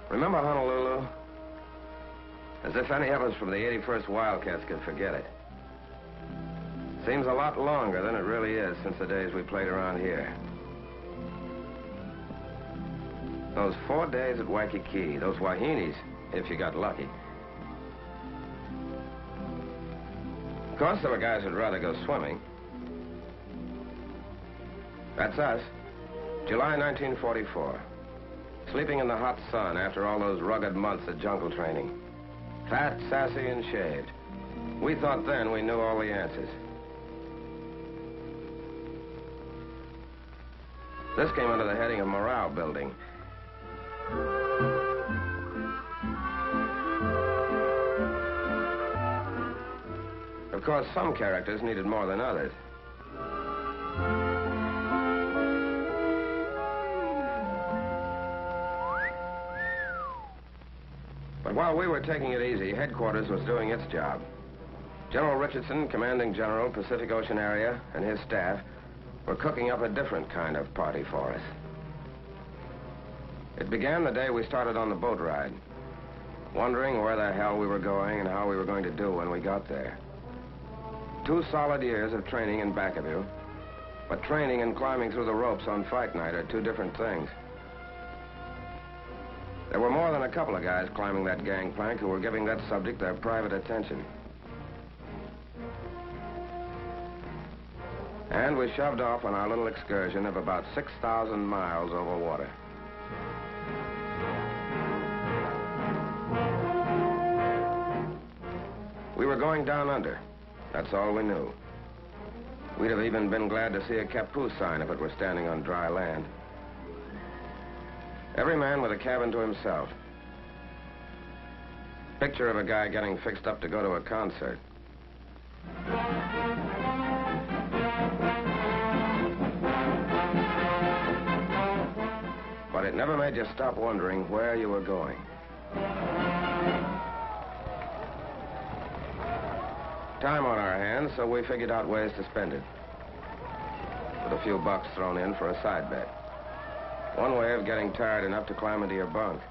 Remember Honolulu? As if any of us from the 81st Wildcats could forget it. Seems a lot longer than it really is since the days we played around here. Those 4 days at Waikiki, those Wahinis, if you got lucky. Of course, there were guys who'd rather go swimming. That's us. July 1944. Sleeping in the hot sun after all those rugged months of jungle training. Fat, sassy, and shaved. We thought then we knew all the answers. This came under the heading of morale building. Of course, some characters needed more than others. But while we were taking it easy, headquarters was doing its job. General Richardson, commanding general, Pacific Ocean area, and his staff were cooking up a different kind of party for us. It began the day we started on the boat ride, wondering where the hell we were going and how we were going to do when we got there. 2 solid years of training in back of you, but training and climbing through the ropes on fight night are 2 different things. There were more than a couple of guys climbing that gangplank who were giving that subject their private attention. And we shoved off on our little excursion of about 6,000 miles over water. We were going down under. That's all we knew. We'd have even been glad to see a Kapu sign if it were standing on dry land. Every man with a cabin to himself. Picture of a guy getting fixed up to go to a concert. But it never made you stop wondering where you were going. Time on our hands, so we figured out ways to spend it. With a few bucks thrown in for a side bet. One way of getting tired enough to climb into your bunk.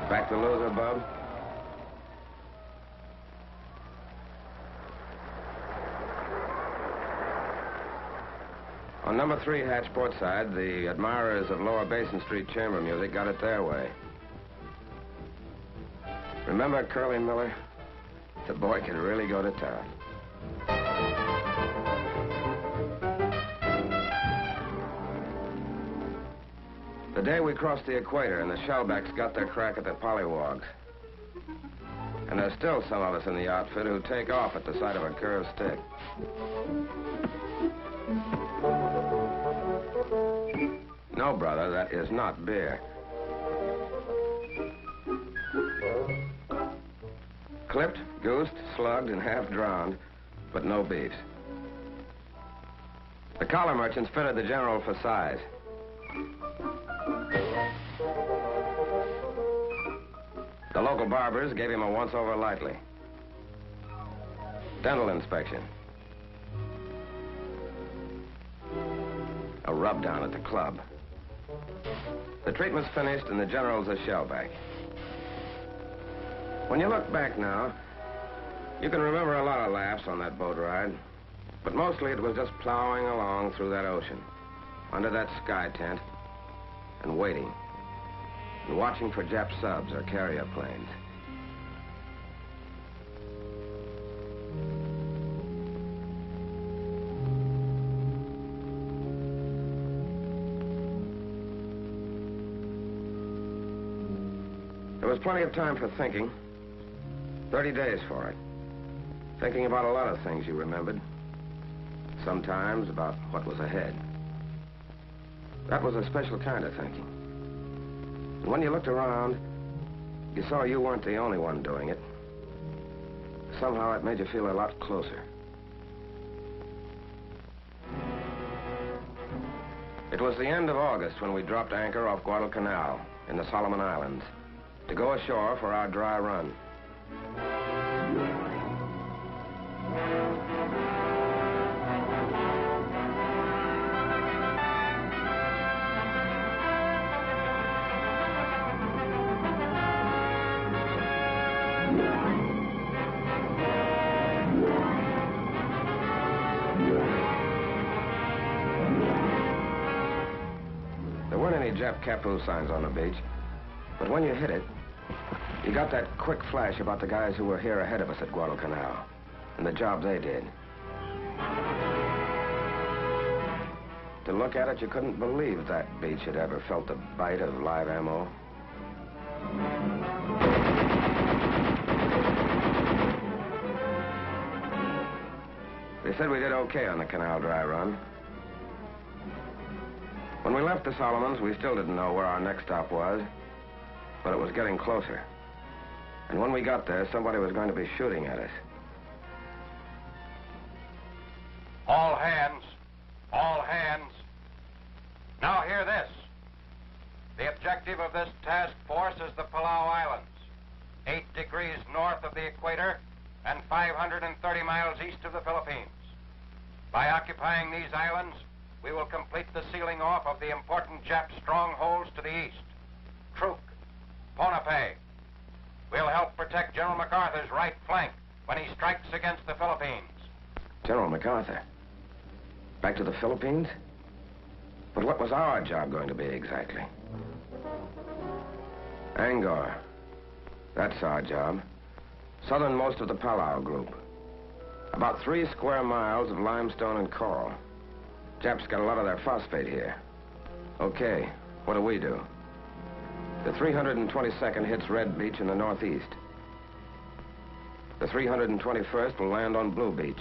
Back the loser, bub? On number 3 hatch portside, the admirers of Lower Basin Street chamber music got it their way. Remember Curly Miller? The boy could really go to town. The day we crossed the equator and the shellbacks got their crack at the pollywogs. And there's still some of us in the outfit who take off at the sight of a curved stick. No, brother, that is not beer. Clipped, goosed, slugged, and half drowned, but no beefs. The collar merchants fitted the general for size. The local barbers gave him a once-over lightly. Dental inspection. a rub-down at the club. The treatment's finished and the general's a shellback. When you look back now, you can remember a lot of laughs on that boat ride, but mostly it was just plowing along through that ocean, under that sky tent, and waiting, and watching for Jap subs or carrier planes. There was plenty of time for thinking. 30 days for it. Thinking about a lot of things you remembered. Sometimes about what was ahead. That was a special kind of thinking. And when you looked around, you saw you weren't the only one doing it. Somehow it made you feel a lot closer. It was the end of August when we dropped anchor off Guadalcanal in the Solomon Islands to go ashore for our dry run. There weren't any Jap Kapu signs on the beach, but when you hit it, you got that quick flash about the guys who were here ahead of us at Guadalcanal and the job they did. To look at it, you couldn't believe that beach had ever felt the bite of live ammo. They said we did okay on the canal dry run. When we left the Solomons, we still didn't know where our next stop was, but it was getting closer. And when we got there, somebody was going to be shooting at us. All hands. All hands. Now hear this. The objective of this task force is the Palau Islands, 8 degrees north of the equator and 530 miles east of the Philippines. By occupying these islands, we will complete the sealing off of the important Jap strongholds to the east. Truk, Ponape. We'll help protect General MacArthur's right flank when he strikes against the Philippines. General MacArthur? Back to the Philippines? But what was our job going to be exactly? Angar. That's our job. Southernmost of the Palau group. About 3 square miles of limestone and coral. Japs got a lot of their phosphate here. Okay, what do we do? The 322nd hits Red Beach in the northeast. The 321st will land on Blue Beach.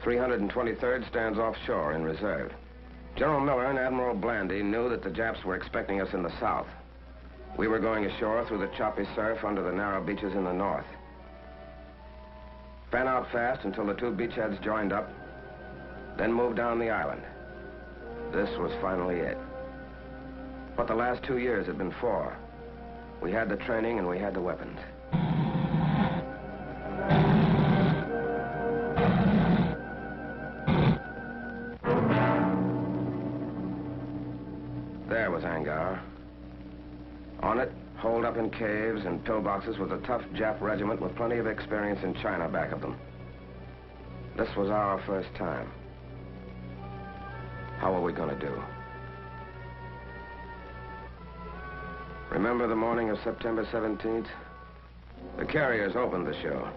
323rd stands offshore in reserve. General Miller and Admiral Blandy knew that the Japs were expecting us in the south. We were going ashore through the choppy surf under the narrow beaches in the north. Fan out fast until the 2 beachheads joined up, then move down the island. This was finally it. What the last 2 years had been for. We had the training and we had the weapons. There was Angar. On it, holed up in caves and pillboxes, was a tough Jap regiment with plenty of experience in China back of them. This was our first time. How were we going to do? Remember the morning of September 17th? The carriers opened the show.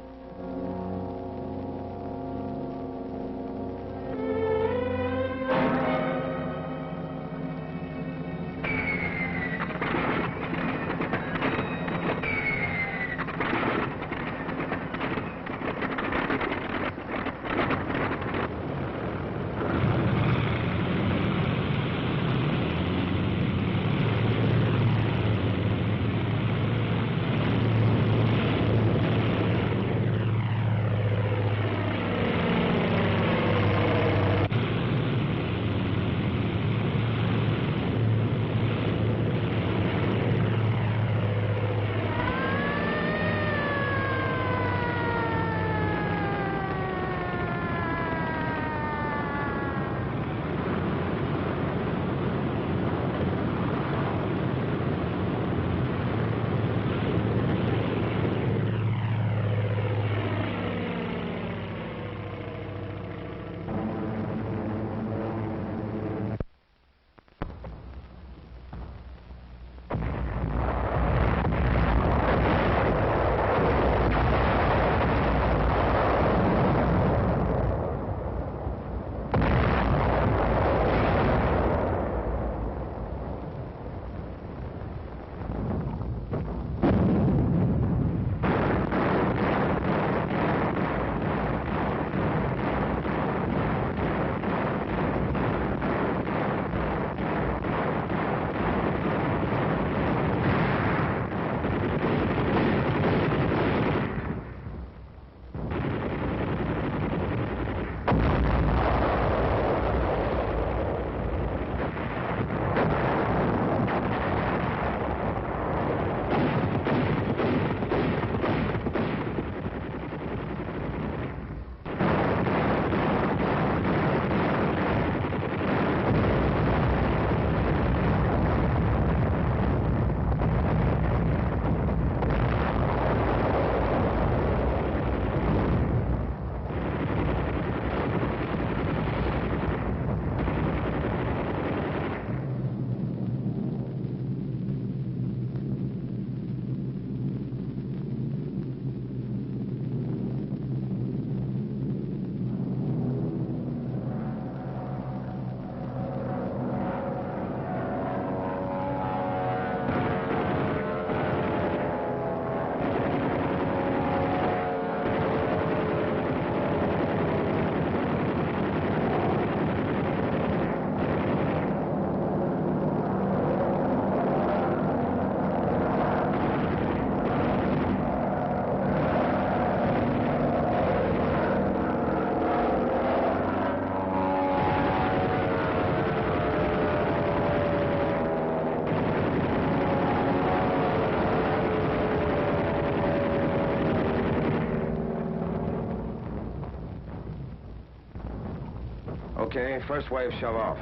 Okay, first wave shove off.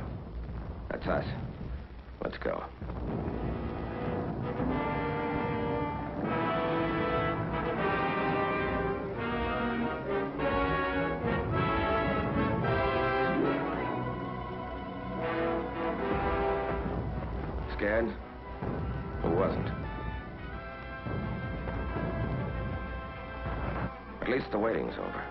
That's us. Let's go. Scared? Who wasn't? At least the waiting's over.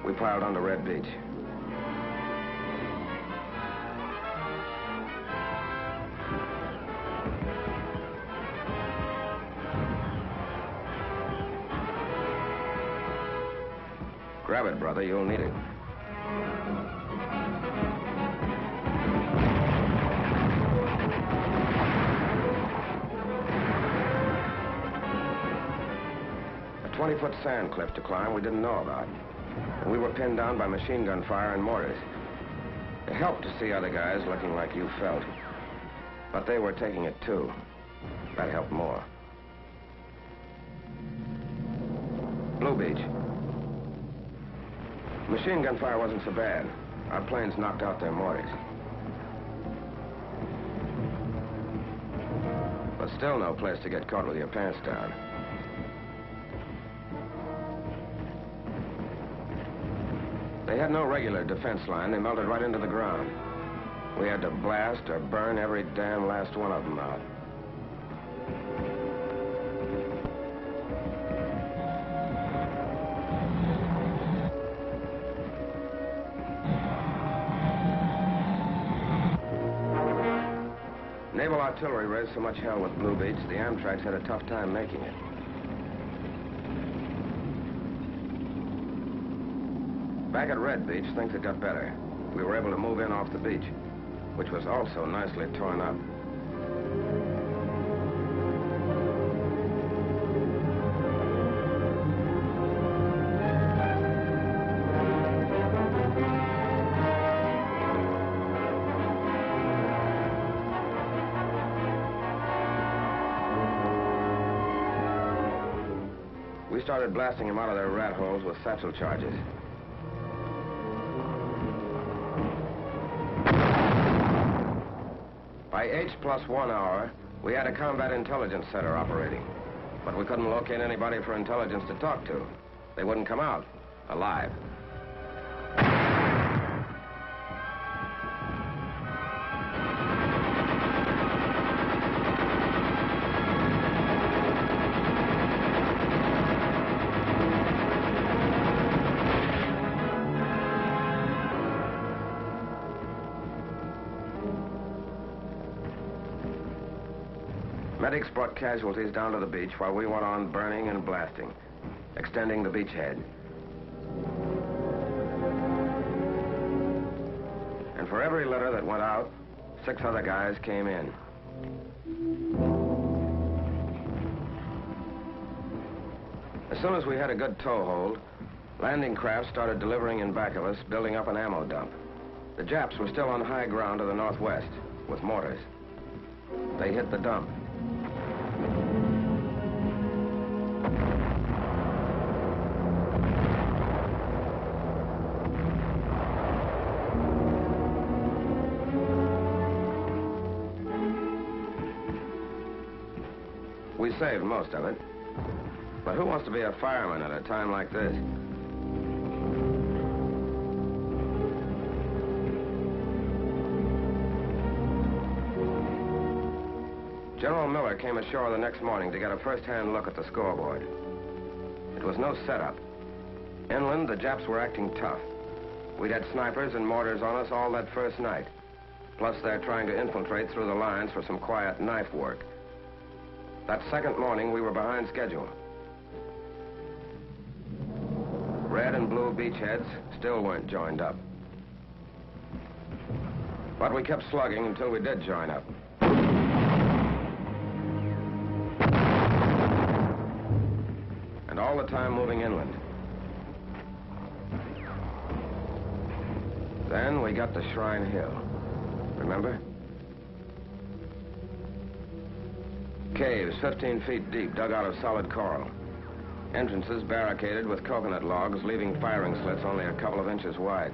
We piled onto Red Beach. Grab it, brother. You'll need it. A 20-foot sand cliff to climb we didn't know about. And we were pinned down by machine gun fire and mortars. It helped to see other guys looking like you felt. But they were taking it too. That helped more. Blue Beach. Machine gun fire wasn't so bad. Our planes knocked out their mortars. But still no place to get caught with your pants down. They had no regular defense line. They melted right into the ground. We had to blast or burn every damn last one of them out. Naval artillery raised so much hell with Blue Beach, the Amtraks had a tough time making it. Back at Red Beach, things had got better. We were able to move in off the beach, which was also nicely torn up. We started blasting them out of their rat holes with satchel charges. By H+1 hour, we had a combat intelligence center operating. But we couldn't locate anybody for intelligence to talk to. They wouldn't come out alive. Medics brought casualties down to the beach while we went on burning and blasting, extending the beachhead. And for every letter that went out, 6 other guys came in. As soon as we had a good toehold, landing craft started delivering in back of us, building up an ammo dump. The Japs were still on high ground to the northwest, with mortars. They hit the dump. We saved most of it. But who wants to be a fireman at a time like this? General Miller came ashore the next morning to get a first-hand look at the scoreboard. It was no setup. Inland, the Japs were acting tough. We'd had snipers and mortars on us all that first night. Plus, they're trying to infiltrate through the lines for some quiet knife work. That second morning, we were behind schedule. Red and blue beachheads still weren't joined up. But we kept slugging until we did join up. And all the time moving inland. Then we got to Shrine Hill. Remember? Caves 15 feet deep, dug out of solid coral. Entrances barricaded with coconut logs, leaving firing slits only a couple of inches wide.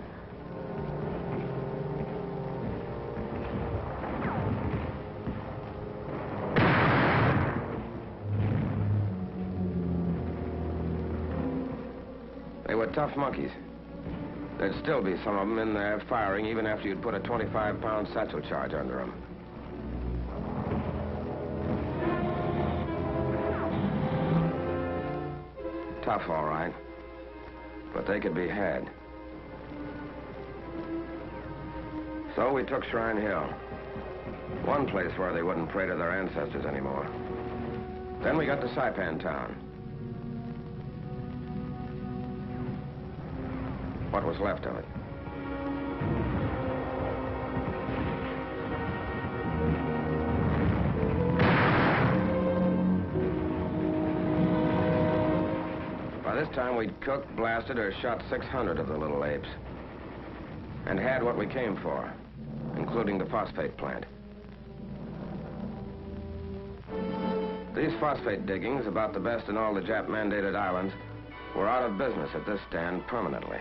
They were tough monkeys. There'd still be some of them in there firing even after you'd put a 25-pound satchel charge under them. Tough, all right, but they could be had. So we took Shrine Hill, one place where they wouldn't pray to their ancestors anymore. Then we got to Saipan Town. What was left of it. By this time, we'd cooked, blasted, or shot 600 of the little apes. And had what we came for, including the phosphate plant. These phosphate diggings, about the best in all the Jap-mandated islands, were out of business at this stand permanently.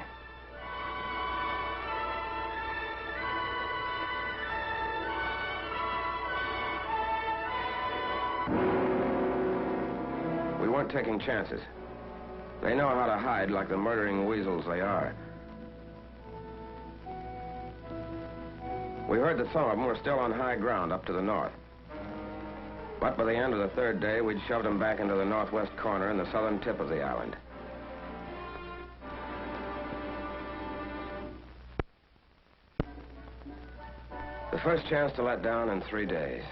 We weren't taking chances. They know how to hide like the murdering weasels they are. We heard that some of them were still on high ground up to the north. But by the end of the third day, we'd shoved them back into the northwest corner in the southern tip of the island. The first chance to let down in 3 days.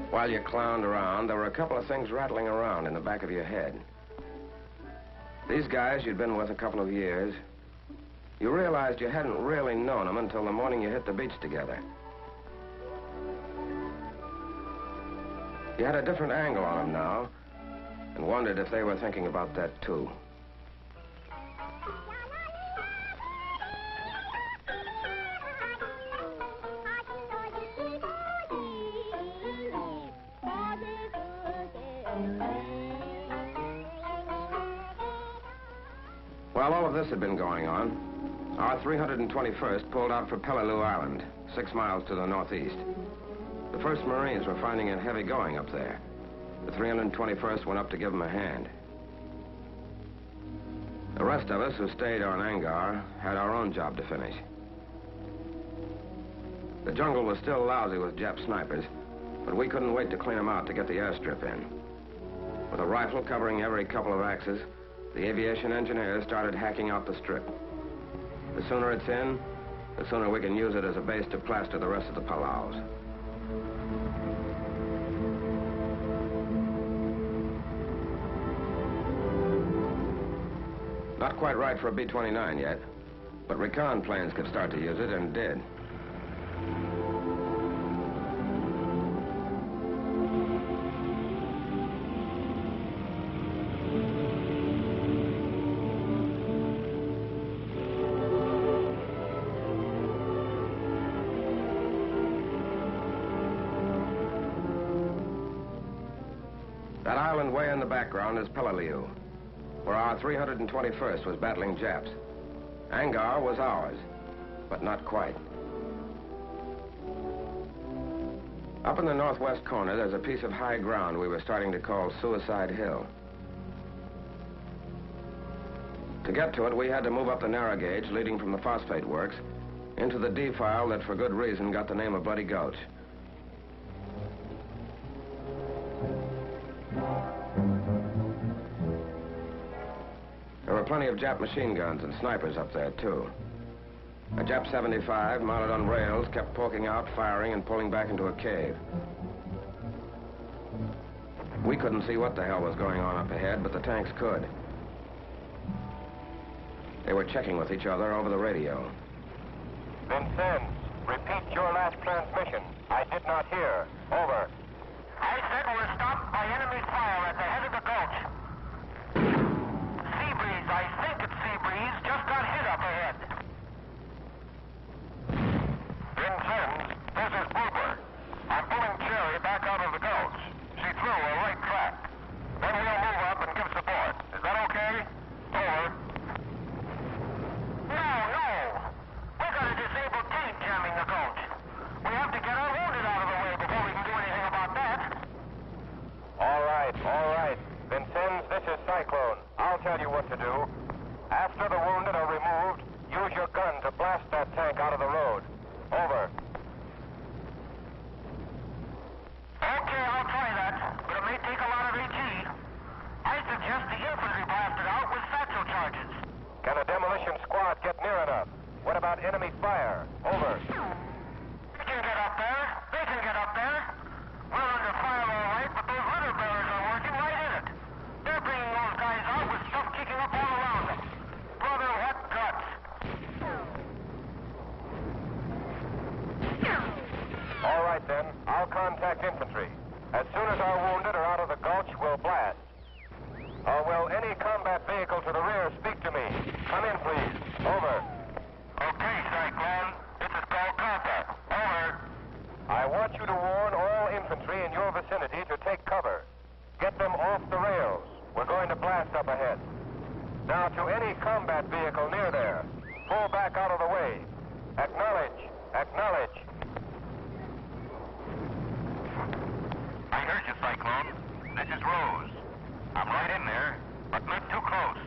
While you clowned around, there were a couple of things rattling around in the back of your head. These guys you'd been with a couple of years, you realized you hadn't really known them until the morning you hit the beach together. You had a different angle on them now, and wondered if they were thinking about that too. While all of this had been going on, our 321st pulled out for Peleliu Island, 6 miles to the northeast. The 1st Marines were finding it heavy going up there. The 321st went up to give them a hand. The rest of us who stayed on Angar had our own job to finish. The jungle was still lousy with Jap snipers, but we couldn't wait to clean them out to get the airstrip in. With a rifle covering every couple of axes, the aviation engineers started hacking out the strip. The sooner it's in, the sooner we can use it as a base to plaster the rest of the Palaus. Not quite right for a B-29 yet, but recon planes could start to use it, and did. That island way in the background is Peleliu, where our 321st was battling Japs. Angar was ours, but not quite. Up in the northwest corner, there's a piece of high ground we were starting to call Suicide Hill. To get to it, we had to move up the narrow gauge leading from the phosphate works into the defile that, for good reason, got the name of Bloody Gulch. There were plenty of Jap machine guns and snipers up there, too. A Jap 75, mounted on rails, kept poking out, firing, and pulling back into a cave. We couldn't see what the hell was going on up ahead, but the tanks could. They were checking with each other over the radio. Vincennes, repeat your last transmission. I did not hear. Over. I said we're stopped by enemy fire at the head of the gulch. Sea breeze, I think it's sea breeze, just got hit up ahead. Vincennes, this is Boober. I'm pulling Cherry back right, then. I'll contact infantry. As soon as our wounded are out of the gulch, we'll blast. Will any combat vehicle to the rear speak to me? Come in, please. Over. Okay, Cyclone. This is called contact. Over. I want you to warn all infantry in your vicinity to take cover. Get them off the rails. We're going to blast up ahead. Now, to any combat vehicle near there, pull back out of the way. Acknowledge. Acknowledge. I heard you, Cyclone. This is Rose. I'm right in there, but not too close.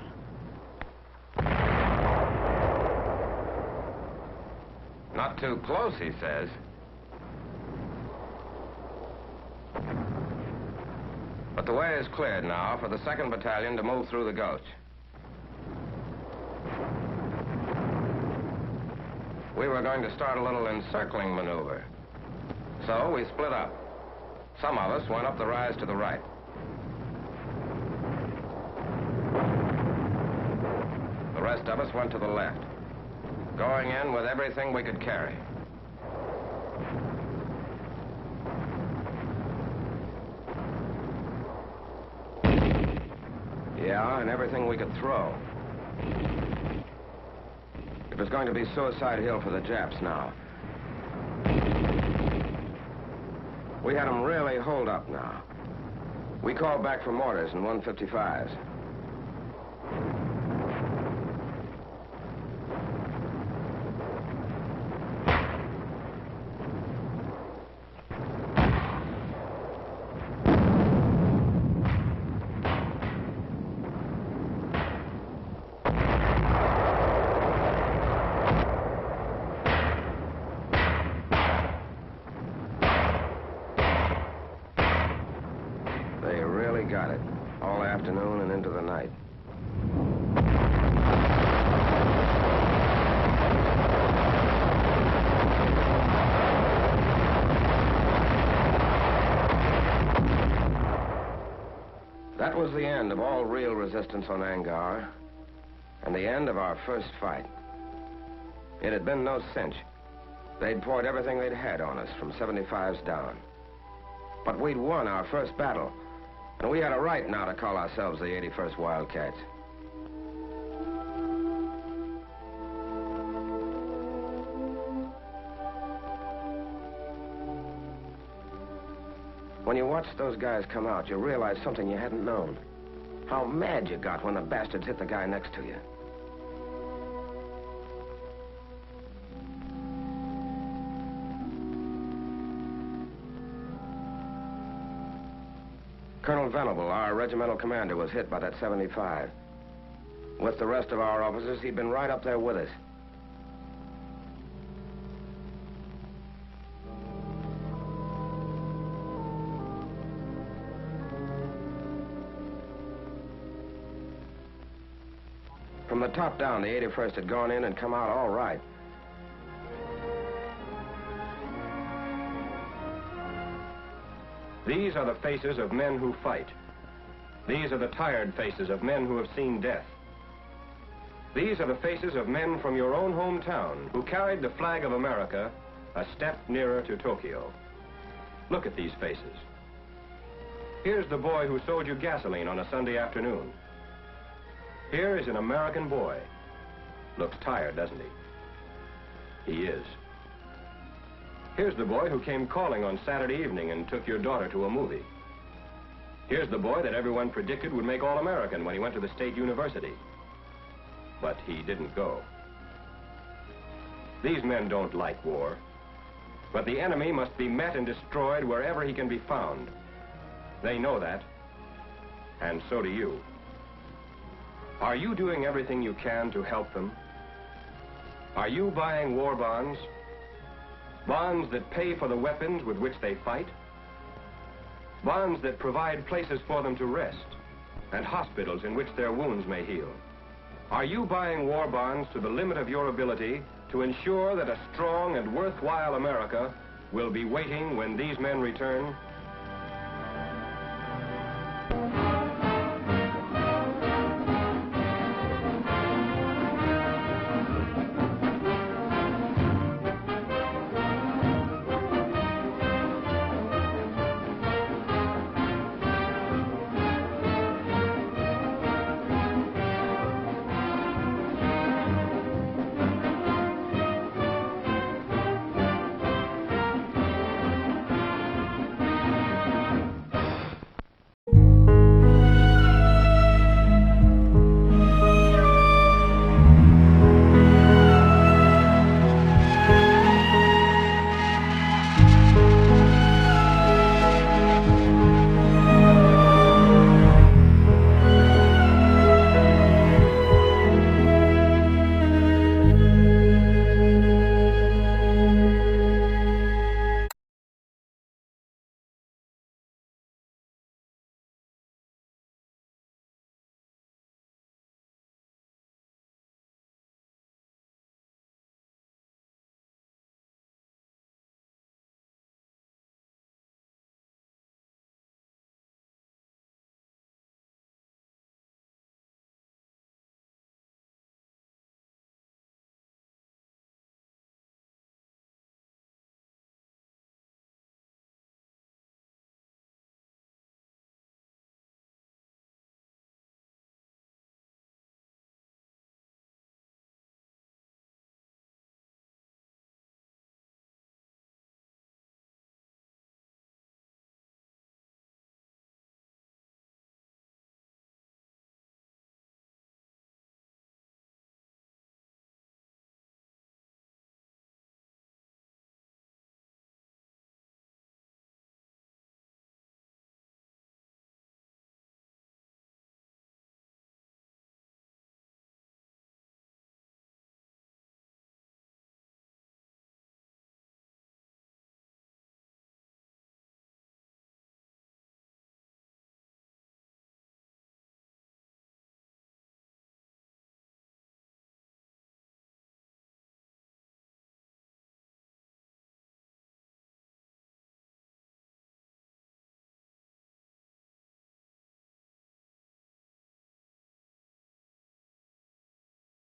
Not too close, he says. But the way is cleared now for the 2nd Battalion to move through the gulch. We were going to start a little encircling maneuver. So we split up. Some of us went up the rise to the right. The rest of us went to the left, going in with everything we could carry. Yeah, and everything we could throw. It was going to be Suicide Hill for the Japs now. We had them really holed up now. We called back for mortars and 155s. They really got it, all afternoon and into the night. That was the end of all real resistance on Angar, and the end of our first fight. It had been no cinch. They'd poured everything they'd had on us, from 75s down. But we'd won our first battle, and we had a right now to call ourselves the 81st Wildcats. When you watched those guys come out, you realized something you hadn't known. How mad you got when the bastards hit the guy next to you. Colonel Venable, our regimental commander, was hit by that 75. With the rest of our officers, he'd been right up there with us. From the top down, the 81st had gone in and come out all right. These are the faces of men who fight. These are the tired faces of men who have seen death. These are the faces of men from your own hometown who carried the flag of America a step nearer to Tokyo. Look at these faces. Here's the boy who sold you gasoline on a Sunday afternoon. Here is an American boy. Looks tired, doesn't he? He is. Here's the boy who came calling on Saturday evening and took your daughter to a movie. Here's the boy that everyone predicted would make All-American when he went to the State University. But he didn't go. These men don't like war. But the enemy must be met and destroyed wherever he can be found. They know that. And so do you. Are you doing everything you can to help them? Are you buying war bonds? Bonds that pay for the weapons with which they fight? Bonds that provide places for them to rest and hospitals in which their wounds may heal? Are you buying war bonds to the limit of your ability to ensure that a strong and worthwhile America will be waiting when these men return?